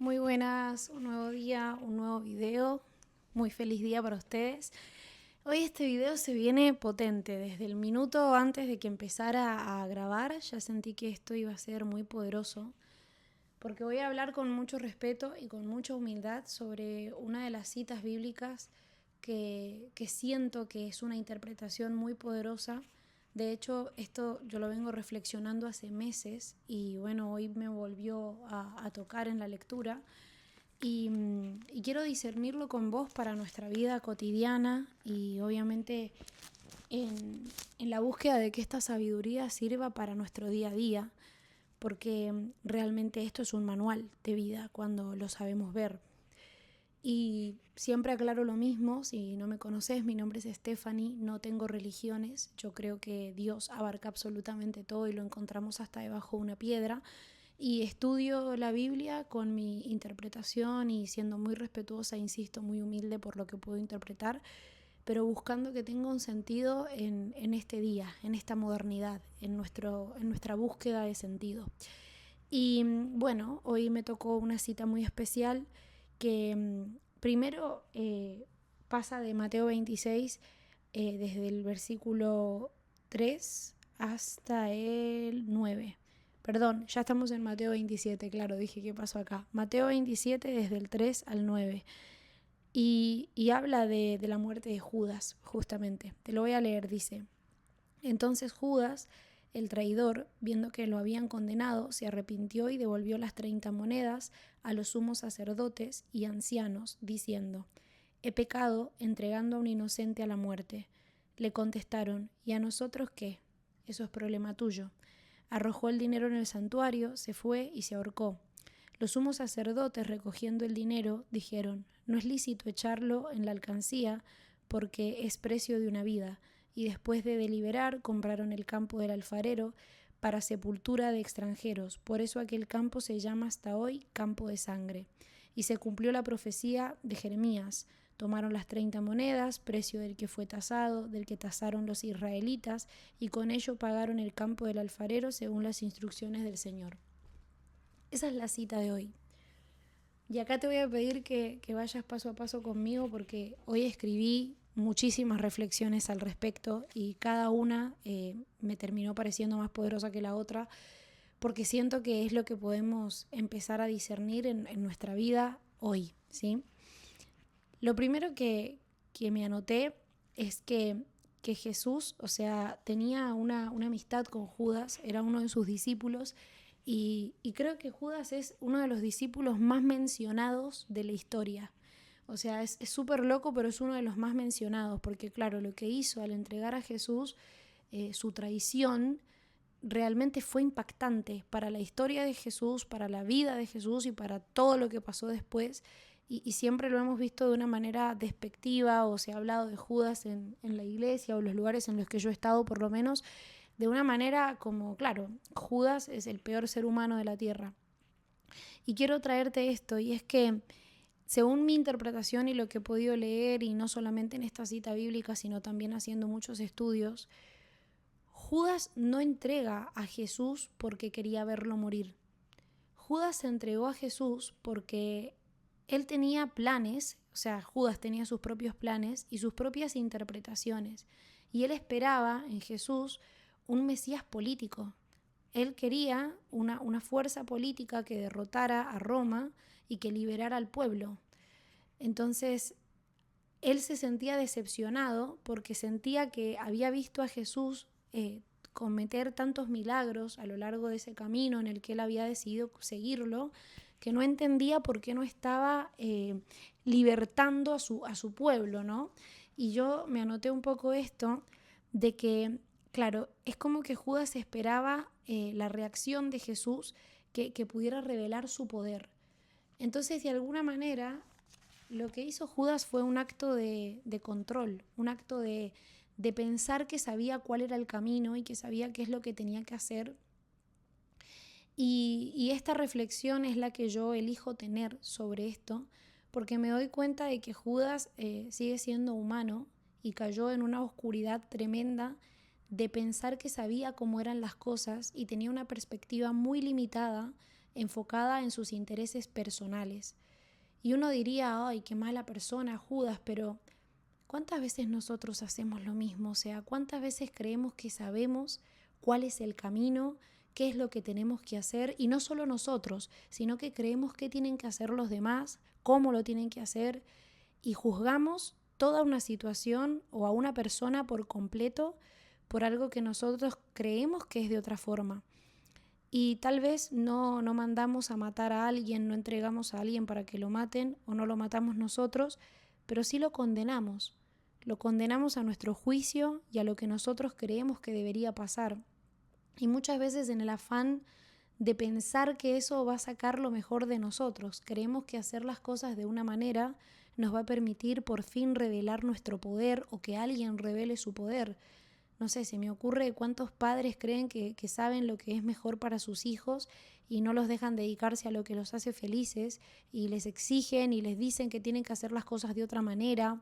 Muy buenas, un nuevo día, un nuevo video. Muy feliz día para ustedes. Hoy este video se viene potente. Desde el minuto antes de que empezara a grabar ya sentí que esto iba a ser muy poderoso, porque voy a hablar con mucho respeto y con mucha humildad sobre una de las citas bíblicas que siento que es una interpretación muy poderosa. De hecho, esto yo lo vengo reflexionando hace meses y bueno, hoy me volvió a tocar en la lectura y quiero discernirlo con vos para nuestra vida cotidiana y obviamente en la búsqueda de que esta sabiduría sirva para nuestro día a día, porque realmente esto es un manual de vida cuando lo sabemos ver. Y siempre aclaro lo mismo, si no me conoces, mi nombre es Stephanie, no tengo religiones, yo creo que Dios abarca absolutamente todo y lo encontramos hasta debajo de una piedra, y estudio la Biblia con mi interpretación y siendo muy respetuosa, insisto, muy humilde por lo que puedo interpretar, pero buscando que tenga un sentido en este día, en esta modernidad, en nuestra búsqueda de sentido. Y bueno, hoy me tocó una cita muy especial que primero pasa de Mateo 26, desde el versículo 3 hasta el 9. Perdón, ya estamos en Mateo 27, claro, dije qué pasó acá. Mateo 27 desde el 3 al 9. Y habla de la muerte de Judas, justamente. Te lo voy a leer, dice: Entonces Judas, el traidor, viendo que lo habían condenado, se arrepintió y devolvió las 30 monedas a los sumos sacerdotes y ancianos, diciendo: He pecado entregando a un inocente a la muerte. Le contestaron: ¿Y a nosotros qué? Eso es problema tuyo. Arrojó el dinero en el santuario, se fue y se ahorcó. Los sumos sacerdotes, recogiendo el dinero, dijeron: No es lícito echarlo en la alcancía, porque es precio de una vida. Y después de deliberar, compraron el campo del alfarero para sepultura de extranjeros. Por eso aquel campo se llama hasta hoy Campo de Sangre. Y se cumplió la profecía de Jeremías. Tomaron las 30 monedas, precio del que fue tasado, del que tasaron los israelitas, y con ello pagaron el campo del alfarero según las instrucciones del Señor. Esa es la cita de hoy. Y acá te voy a pedir que vayas paso a paso conmigo, porque hoy escribí muchísimas reflexiones al respecto y cada una me terminó pareciendo más poderosa que la otra, porque siento que es lo que podemos empezar a discernir en nuestra vida hoy, ¿sí? Lo primero que me anoté es que Jesús, o sea, tenía una amistad con Judas, era uno de sus discípulos, y creo que Judas es uno de los discípulos más mencionados de la historia. O sea, es súper loco, pero es uno de los más mencionados, porque claro, lo que hizo al entregar a Jesús, su traición, realmente fue impactante para la historia de Jesús, para la vida de Jesús y para todo lo que pasó después. Y siempre lo hemos visto de una manera despectiva, o se ha hablado de Judas en la iglesia o los lugares en los que yo he estado, por lo menos, de una manera como, claro, Judas es el peor ser humano de la tierra. Y quiero traerte esto, y es que según mi interpretación y lo que he podido leer, y no solamente en esta cita bíblica, sino también haciendo muchos estudios, Judas no entrega a Jesús porque quería verlo morir. Judas se entregó a Jesús porque él tenía planes, o sea, Judas tenía sus propios planes y sus propias interpretaciones. Y él esperaba en Jesús un Mesías político. Él quería una fuerza política que derrotara a Roma y que liberara al pueblo. Entonces, él se sentía decepcionado porque sentía que había visto a Jesús cometer tantos milagros a lo largo de ese camino en el que él había decidido seguirlo, que no entendía por qué no estaba libertando a su pueblo, ¿no? Y yo me anoté un poco esto de que, claro, es como que Judas esperaba la reacción de Jesús que pudiera revelar su poder. Entonces, de alguna manera, lo que hizo Judas fue un acto de control, un acto de pensar que sabía cuál era el camino y que sabía qué es lo que tenía que hacer. Y esta reflexión es la que yo elijo tener sobre esto, porque me doy cuenta de que Judas sigue siendo humano y cayó en una oscuridad tremenda de pensar que sabía cómo eran las cosas y tenía una perspectiva muy limitada enfocada en sus intereses personales. Y uno diría, ay, qué mala persona Judas, pero ¿cuántas veces nosotros hacemos lo mismo? O sea, ¿cuántas veces creemos que sabemos cuál es el camino, qué es lo que tenemos que hacer? Y no solo nosotros, sino que creemos qué tienen que hacer los demás, cómo lo tienen que hacer, y juzgamos toda una situación o a una persona por completo por algo que nosotros creemos que es de otra forma. Y tal vez no mandamos a matar a alguien, no entregamos a alguien para que lo maten o no lo matamos nosotros, pero sí lo condenamos. Lo condenamos a nuestro juicio y a lo que nosotros creemos que debería pasar. Y muchas veces en el afán de pensar que eso va a sacar lo mejor de nosotros, creemos que hacer las cosas de una manera nos va a permitir por fin revelar nuestro poder o que alguien revele su poder. No sé, se me ocurre cuántos padres creen que saben lo que es mejor para sus hijos y no los dejan dedicarse a lo que los hace felices y les exigen y les dicen que tienen que hacer las cosas de otra manera.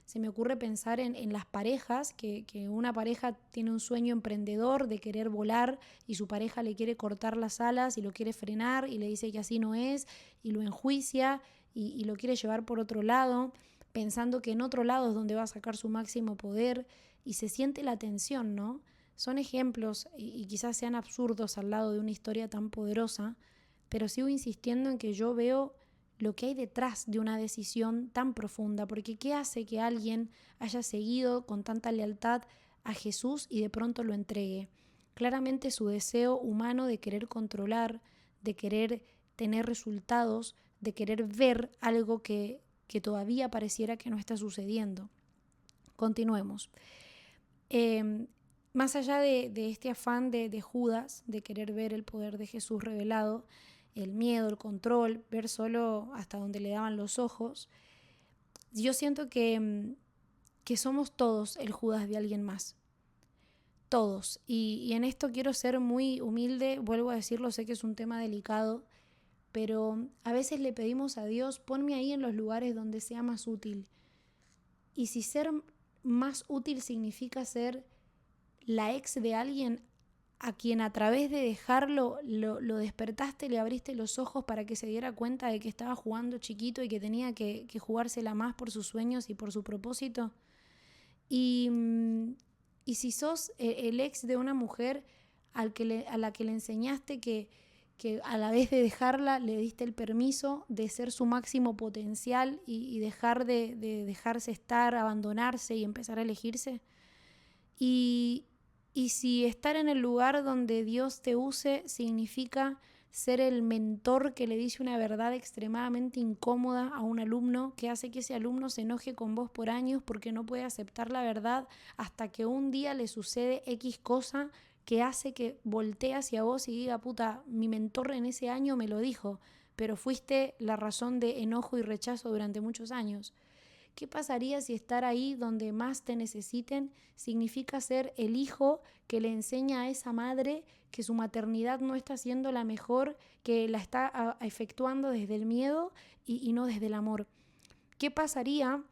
Se me ocurre pensar en las parejas, que una pareja tiene un sueño emprendedor de querer volar y su pareja le quiere cortar las alas y lo quiere frenar y le dice que así no es y lo enjuicia y lo quiere llevar por otro lado, pensando que en otro lado es donde va a sacar su máximo poder y se siente la tensión, ¿no? Son ejemplos y quizás sean absurdos al lado de una historia tan poderosa, pero sigo insistiendo en que yo veo lo que hay detrás de una decisión tan profunda, porque ¿qué hace que alguien haya seguido con tanta lealtad a Jesús y de pronto lo entregue? Claramente su deseo humano de querer controlar, de querer tener resultados, de querer ver algo que todavía pareciera que no está sucediendo. Continuemos. Más allá de este afán de Judas, de querer ver el poder de Jesús revelado, el miedo, el control, ver solo hasta donde le daban los ojos, yo siento que somos todos el Judas de alguien más. Todos. Y en esto quiero ser muy humilde, vuelvo a decirlo, sé que es un tema delicado, pero a veces le pedimos a Dios, ponme ahí en los lugares donde sea más útil. Y si ser más útil significa ser la ex de alguien a quien a través de dejarlo lo despertaste, le abriste los ojos para que se diera cuenta de que estaba jugando chiquito y que tenía que jugársela más por sus sueños y por su propósito. Y si sos el ex de una mujer a la que le enseñaste que a la vez de dejarla le diste el permiso de ser su máximo potencial y dejar de dejarse estar, abandonarse y empezar a elegirse. Y si estar en el lugar donde Dios te use significa ser el mentor que le dice una verdad extremadamente incómoda a un alumno, que hace que ese alumno se enoje con vos por años porque no puede aceptar la verdad hasta que un día le sucede X cosa que hace que voltee hacia vos y diga, puta, mi mentor en ese año me lo dijo, pero fuiste la razón de enojo y rechazo durante muchos años. ¿Qué pasaría si estar ahí donde más te necesiten significa ser el hijo que le enseña a esa madre que su maternidad no está siendo la mejor, que la está efectuando desde el miedo y no desde el amor? ¿Qué pasaría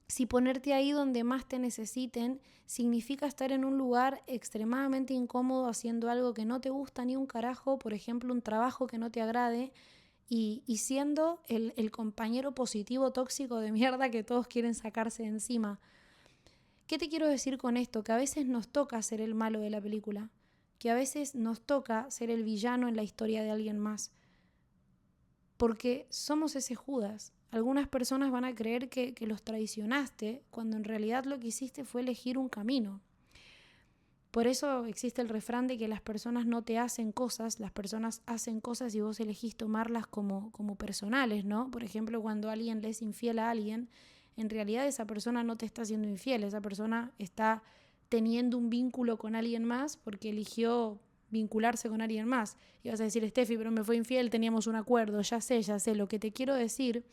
si ponerte ahí donde más te necesiten significa estar en un lugar extremadamente incómodo haciendo algo que no te gusta ni un carajo, por ejemplo, un trabajo que no te agrade, y siendo el compañero positivo tóxico de mierda que todos quieren sacarse de encima? ¿Qué te quiero decir con esto? Que a veces nos toca ser el malo de la película, que a veces nos toca ser el villano en la historia de alguien más, porque somos ese Judas. Algunas personas van a creer que los traicionaste cuando en realidad lo que hiciste fue elegir un camino. Por eso existe el refrán de que las personas no te hacen cosas, las personas hacen cosas y vos elegís tomarlas como personales, ¿no? Por ejemplo, cuando alguien le es infiel a alguien, en realidad esa persona no te está siendo infiel, esa persona está teniendo un vínculo con alguien más porque eligió vincularse con alguien más. Y vas a decir, Steffi, pero me fue infiel, teníamos un acuerdo, ya sé. Lo que te quiero decir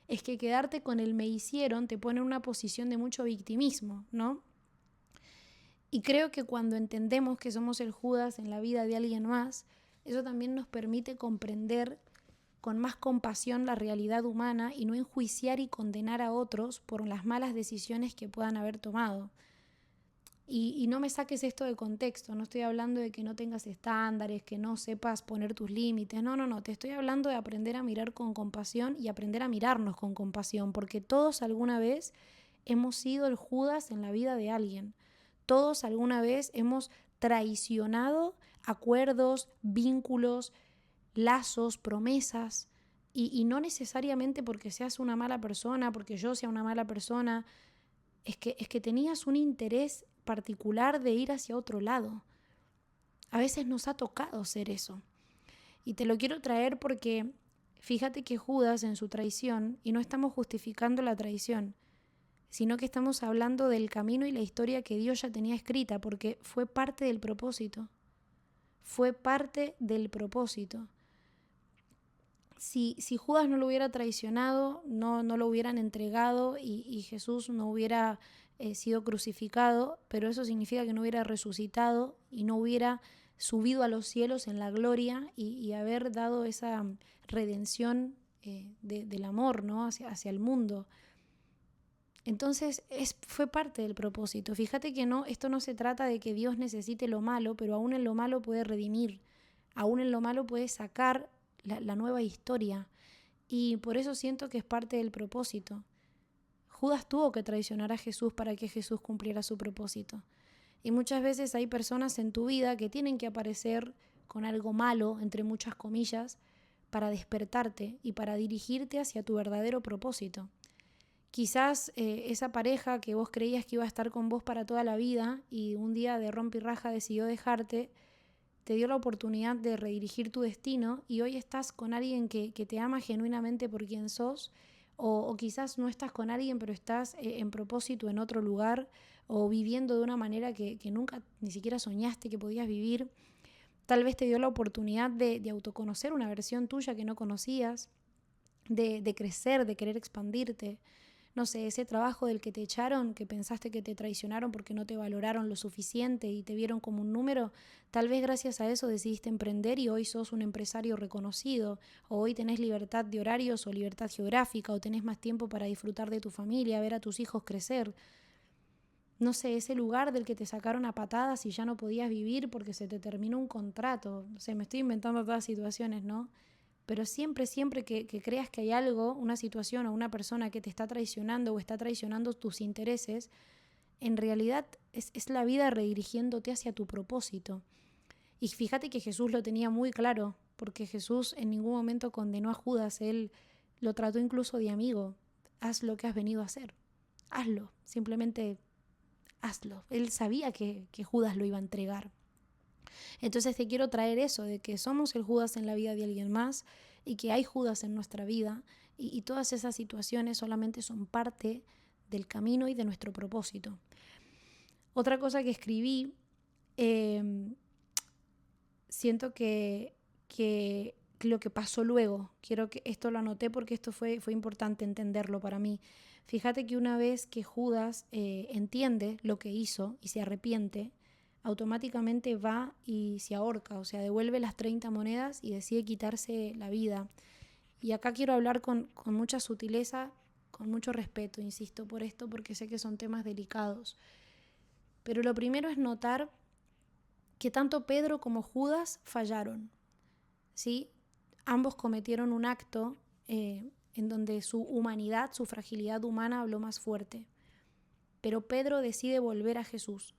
es que quedarte con el me hicieron te pone en una posición de mucho victimismo, ¿no? Y creo que cuando entendemos que somos el Judas en la vida de alguien más, eso también nos permite comprender con más compasión la realidad humana y no enjuiciar y condenar a otros por las malas decisiones que puedan haber tomado. Y no me saques esto de contexto, no estoy hablando de que no tengas estándares, que no sepas poner tus límites, no, te estoy hablando de aprender a mirar con compasión y aprender a mirarnos con compasión, porque todos alguna vez hemos sido el Judas en la vida de alguien, todos alguna vez hemos traicionado acuerdos, vínculos, lazos, promesas, y no necesariamente porque seas una mala persona, porque yo sea una mala persona, es que tenías un interés particular de ir hacia otro lado. A veces nos ha tocado ser eso. Y te lo quiero traer porque fíjate que Judas en su traición, y no estamos justificando la traición, sino que estamos hablando del camino y la historia que Dios ya tenía escrita, porque fue parte del propósito. Fue parte del propósito. Si Judas no lo hubiera traicionado, no lo hubieran entregado y Jesús no hubiera sido crucificado, pero eso significa que no hubiera resucitado y no hubiera subido a los cielos en la gloria y haber dado esa redención del amor, ¿no? hacia el mundo. Entonces fue parte del propósito. Fíjate que esto no se trata de que Dios necesite lo malo, pero aún en lo malo puede redimir, aún en lo malo puede sacar la nueva historia. Y por eso siento que es parte del propósito. Judas tuvo que traicionar a Jesús para que Jesús cumpliera su propósito. Y muchas veces hay personas en tu vida que tienen que aparecer con algo malo, entre muchas comillas, para despertarte y para dirigirte hacia tu verdadero propósito. Quizás esa pareja que vos creías que iba a estar con vos para toda la vida y un día de rompe y raja decidió dejarte, te dio la oportunidad de redirigir tu destino y hoy estás con alguien que te ama genuinamente por quien sos, o quizás no estás con alguien pero estás en propósito en otro lugar o viviendo de una manera que nunca ni siquiera soñaste que podías vivir. Tal vez te dio la oportunidad de autoconocer una versión tuya que no conocías, de crecer, de querer expandirte. No sé, ese trabajo del que te echaron, que pensaste que te traicionaron porque no te valoraron lo suficiente y te vieron como un número, tal vez gracias a eso decidiste emprender y hoy sos un empresario reconocido, o hoy tenés libertad de horarios o libertad geográfica, o tenés más tiempo para disfrutar de tu familia, ver a tus hijos crecer. No sé, ese lugar del que te sacaron a patadas y ya no podías vivir porque se te terminó un contrato. No sé, me estoy inventando todas situaciones, ¿no? Pero siempre que creas que hay algo, una situación o una persona que te está traicionando o está traicionando tus intereses, en realidad es la vida redirigiéndote hacia tu propósito. Y fíjate que Jesús lo tenía muy claro, porque Jesús en ningún momento condenó a Judas, él lo trató incluso de amigo. Haz lo que has venido a hacer, hazlo, simplemente hazlo. Él sabía que Judas lo iba a entregar. Entonces te quiero traer eso, de que somos el Judas en la vida de alguien más y que hay Judas en nuestra vida y todas esas situaciones solamente son parte del camino y de nuestro propósito. Otra cosa que escribí, siento que lo que pasó luego, quiero que esto lo anoté porque esto fue importante entenderlo para mí. Fíjate que una vez que Judas entiende lo que hizo y se arrepiente, automáticamente va y se ahorca, o sea, devuelve las 30 monedas y decide quitarse la vida. Y acá quiero hablar con mucha sutileza, con mucho respeto, insisto por esto, porque sé que son temas delicados. Pero lo primero es notar que tanto Pedro como Judas fallaron, ¿sí? Ambos cometieron un acto en donde su humanidad, su fragilidad humana habló más fuerte. Pero Pedro decide volver a Jesús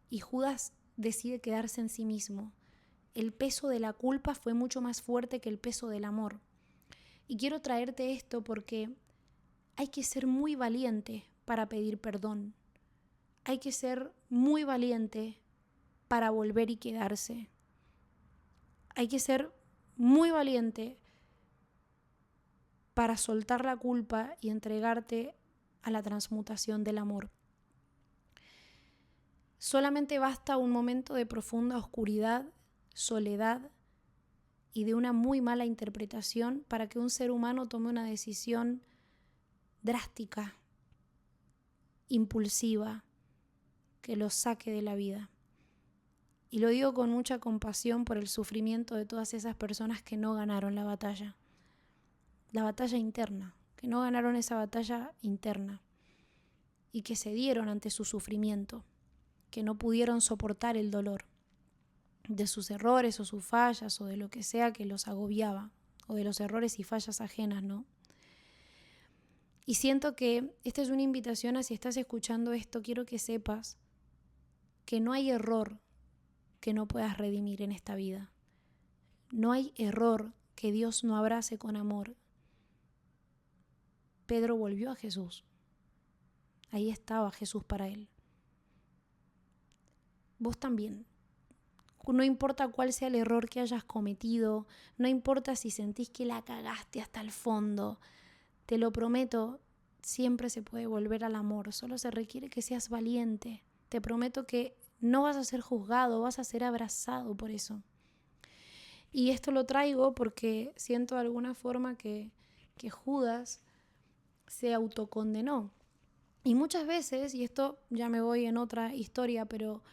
y Judas decide quedarse en sí mismo. El peso de la culpa fue mucho más fuerte que el peso del amor. Y quiero traerte esto porque hay que ser muy valiente para pedir perdón. Hay que ser muy valiente para volver y quedarse. Hay que ser muy valiente para soltar la culpa y entregarte a la transmutación del amor. Solamente basta un momento de profunda oscuridad, soledad y de una muy mala interpretación para que un ser humano tome una decisión drástica, impulsiva, que lo saque de la vida. Y lo digo con mucha compasión por el sufrimiento de todas esas personas que no ganaron la batalla interna, que no ganaron esa batalla interna y que cedieron ante su sufrimiento. que no pudieron soportar el dolor de sus errores o sus fallas o de lo que sea que los agobiaba, o de los errores y fallas ajenas, ¿no? Y siento que esta es una invitación a, si estás escuchando esto, quiero que sepas que no hay error que no puedas redimir en esta vida. No hay error que Dios no abrace con amor. Pedro volvió a Jesús. Ahí estaba Jesús para él. Vos también. No importa cuál sea el error que hayas cometido, no importa si sentís que la cagaste hasta el fondo, te lo prometo, siempre se puede volver al amor, solo se requiere que seas valiente. Te prometo que no vas a ser juzgado, vas a ser abrazado por eso. Y esto lo traigo porque siento de alguna forma que Judas se autocondenó. Y muchas veces, y esto ya me voy en otra historia, pero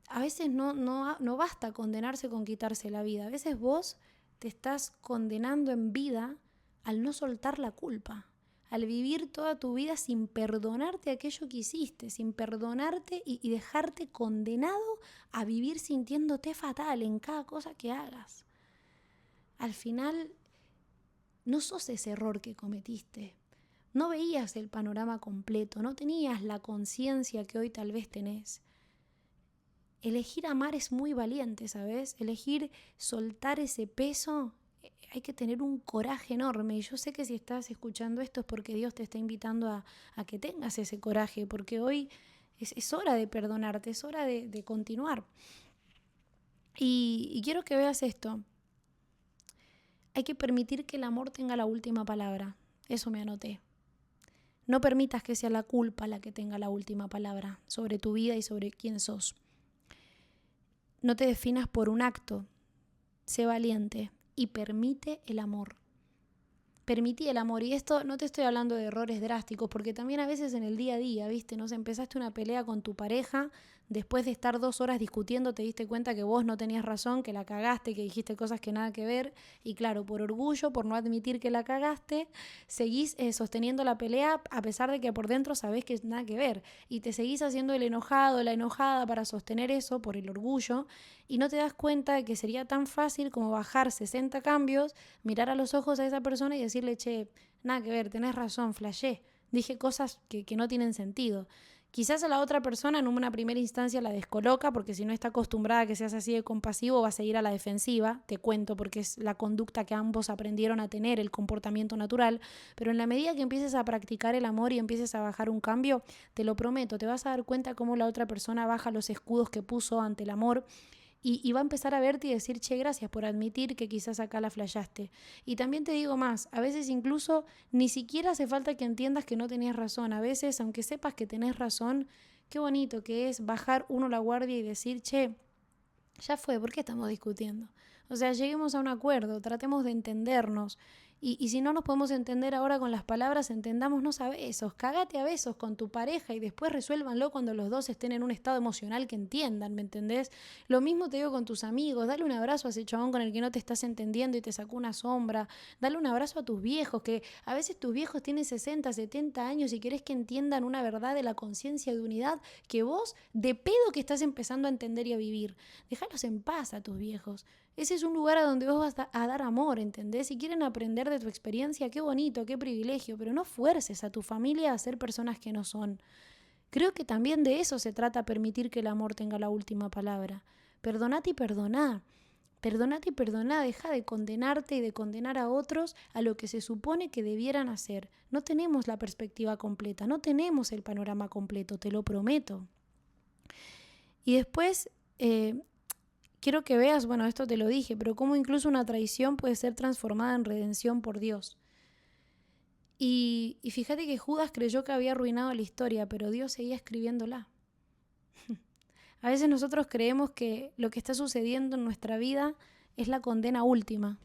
a veces no basta condenarse con quitarse la vida. A veces vos te estás condenando en vida al no soltar la culpa, al vivir toda tu vida sin perdonarte aquello que hiciste, sin perdonarte y dejarte condenado a vivir sintiéndote fatal en cada cosa que hagas. Al final, no sos ese error que cometiste. No veías el panorama completo, no tenías la conciencia que hoy tal vez tenés. Elegir amar es muy valiente, ¿sabes? Elegir soltar ese peso, hay que tener un coraje enorme. Y yo sé que si estás escuchando esto es porque Dios te está invitando a que tengas ese coraje, porque hoy es hora de perdonarte, es hora de continuar. Y quiero que veas esto. Hay que permitir que el amor tenga la última palabra. Eso me anoté. No permitas que sea la culpa la que tenga la última palabra sobre tu vida y sobre quién sos. No te definas por un acto. Sé valiente y permite el amor. Permití el amor. Y esto no te estoy hablando de errores drásticos, porque también a veces en el día a día, ¿viste? ¿No? Empezaste una pelea con tu pareja, después de estar 2 horas discutiendo te diste cuenta que vos no tenías razón, que la cagaste, que dijiste cosas que nada que ver, y claro, por orgullo, por no admitir que la cagaste, seguís sosteniendo la pelea a pesar de que por dentro sabés que nada que ver, y te seguís haciendo el enojado, la enojada para sostener eso por el orgullo, y no te das cuenta de que sería tan fácil como bajar 60 cambios, mirar a los ojos a esa persona y decirle, che, nada que ver, tenés razón, flashé, dije cosas que no tienen sentido. Quizás a la otra persona en una primera instancia la descoloca, porque si no está acostumbrada a que seas así de compasivo va a seguir a la defensiva, te cuento, porque es la conducta que ambos aprendieron a tener, el comportamiento natural, pero en la medida que empieces a practicar el amor y empieces a bajar un cambio, te lo prometo, te vas a dar cuenta cómo la otra persona baja los escudos que puso ante el amor y va a empezar a verte y decir, che, gracias por admitir que quizás acá la flayaste. Y también te digo más, a veces incluso ni siquiera hace falta que entiendas que no tenías razón. A veces, aunque sepas que tenés razón, qué bonito que es bajar uno la guardia y decir, che, ya fue, ¿por qué estamos discutiendo? O sea, lleguemos a un acuerdo, tratemos de entendernos. Y si no nos podemos entender ahora con las palabras, entendámonos a besos. Cágate a besos con tu pareja y después resuélvanlo cuando los dos estén en un estado emocional que entiendan, ¿me entendés? Lo mismo te digo con tus amigos. Dale un abrazo a ese chabón con el que no te estás entendiendo y te sacó una sombra. Dale un abrazo a tus viejos, que a veces tus viejos tienen 60, 70 años y querés que entiendan una verdad de la conciencia de unidad que vos, de pedo que estás empezando a entender y a vivir. Déjalos en paz a tus viejos. Ese es un lugar a donde vos vas a dar amor, ¿entendés? Si quieren aprender de tu experiencia, qué bonito, qué privilegio, pero no fuerces a tu familia a ser personas que no son. Creo que también de eso se trata, permitir que el amor tenga la última palabra. Perdonate y perdoná. Perdonate y perdoná, deja de condenarte y de condenar a otros a lo que se supone que debieran hacer. No tenemos la perspectiva completa, no tenemos el panorama completo, te lo prometo. Y después... quiero que veas, bueno, esto te lo dije, pero cómo incluso una traición puede ser transformada en redención por Dios. Y fíjate que Judas creyó que había arruinado la historia, pero Dios seguía escribiéndola. A veces nosotros creemos que lo que está sucediendo en nuestra vida es la condena última.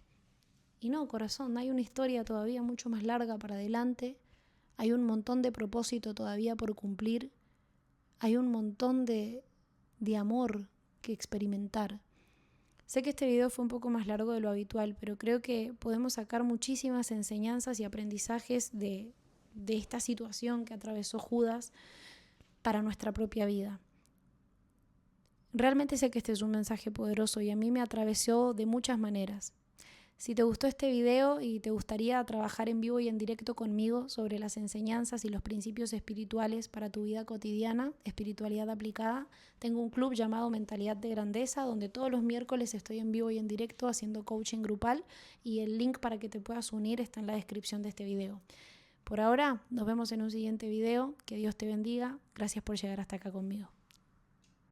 Y no, corazón, hay una historia todavía mucho más larga para adelante. Hay un montón de propósito todavía por cumplir. Hay un montón de amor que experimentar. Sé que este video fue un poco más largo de lo habitual, pero creo que podemos sacar muchísimas enseñanzas y aprendizajes de esta situación que atravesó Judas para nuestra propia vida. Realmente sé que este es un mensaje poderoso y a mí me atravesó de muchas maneras. Si te gustó este video y te gustaría trabajar en vivo y en directo conmigo sobre las enseñanzas y los principios espirituales para tu vida cotidiana, espiritualidad aplicada, tengo un club llamado Mentalidad de Grandeza, donde todos los miércoles estoy en vivo y en directo haciendo coaching grupal, y el link para que te puedas unir está en la descripción de este video. Por ahora, nos vemos en un siguiente video. Que Dios te bendiga. Gracias por llegar hasta acá conmigo.